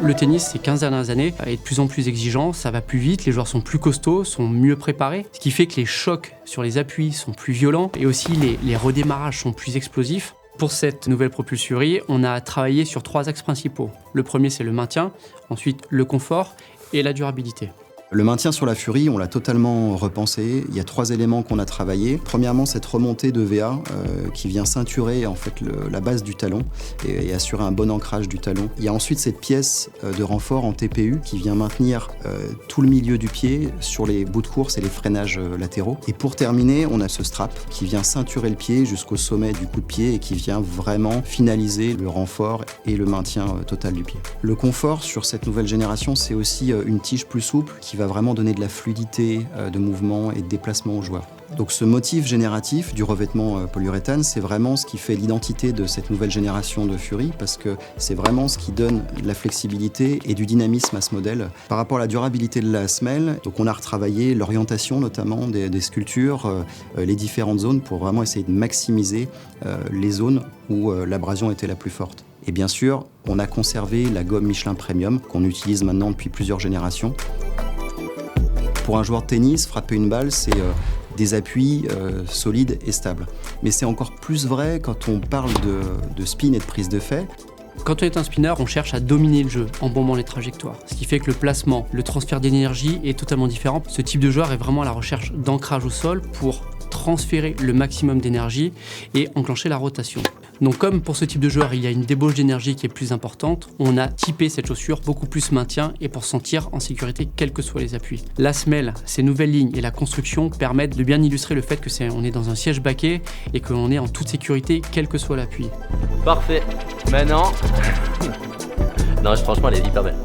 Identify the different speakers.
Speaker 1: Le tennis, ces 15 dernières années, est de plus en plus exigeant, ça va plus vite, les joueurs sont plus costauds, sont mieux préparés, ce qui fait que les chocs sur les appuis sont plus violents et aussi les redémarrages sont plus explosifs. Pour cette nouvelle propulsurie, on a travaillé sur 3 axes principaux. Le premier, c'est le maintien, ensuite le confort et la durabilité.
Speaker 2: Le maintien sur la Fury, on l'a totalement repensé. Il y a 3 éléments qu'on a travaillé. Premièrement, cette remontée de VA qui vient ceinturer en fait la base du talon et assurer un bon ancrage du talon. Il y a ensuite cette pièce de renfort en TPU qui vient maintenir tout le milieu du pied sur les bouts de course et les freinages latéraux. Et pour terminer, on a ce strap qui vient ceinturer le pied jusqu'au sommet du coup de pied et qui vient vraiment finaliser le renfort et le maintien total du pied. Le confort sur cette nouvelle génération, c'est aussi une tige plus souple qui va vraiment donner de la fluidité de mouvement et de déplacement aux joueurs. Donc ce motif génératif du revêtement polyuréthane, c'est vraiment ce qui fait l'identité de cette nouvelle génération de Fury parce que c'est vraiment ce qui donne de la flexibilité et du dynamisme à ce modèle. Par rapport à la durabilité de la semelle, donc on a retravaillé l'orientation notamment des sculptures, les différentes zones pour vraiment essayer de maximiser les zones où l'abrasion était la plus forte. Et bien sûr, on a conservé la gomme Michelin Premium qu'on utilise maintenant depuis plusieurs générations. Pour un joueur de tennis, frapper une balle, c'est des appuis solides et stables. Mais c'est encore plus vrai quand on parle de spin et de prise de fait.
Speaker 1: Quand on est un spinner, on cherche à dominer le jeu en bombant les trajectoires. Ce qui fait que le placement, le transfert d'énergie est totalement différent. Ce type de joueur est vraiment à la recherche d'ancrage au sol pour transférer le maximum d'énergie et enclencher la rotation. Donc comme pour ce type de joueur, il y a une débauche d'énergie qui est plus importante, on a typé cette chaussure beaucoup plus maintien et pour se sentir en sécurité quels que soient les appuis. La semelle, ces nouvelles lignes et la construction permettent de bien illustrer le fait que on est dans un siège baquet et que l'on est en toute sécurité quel que soit l'appui.
Speaker 3: Parfait. Maintenant... non, franchement, elle est hyper belle.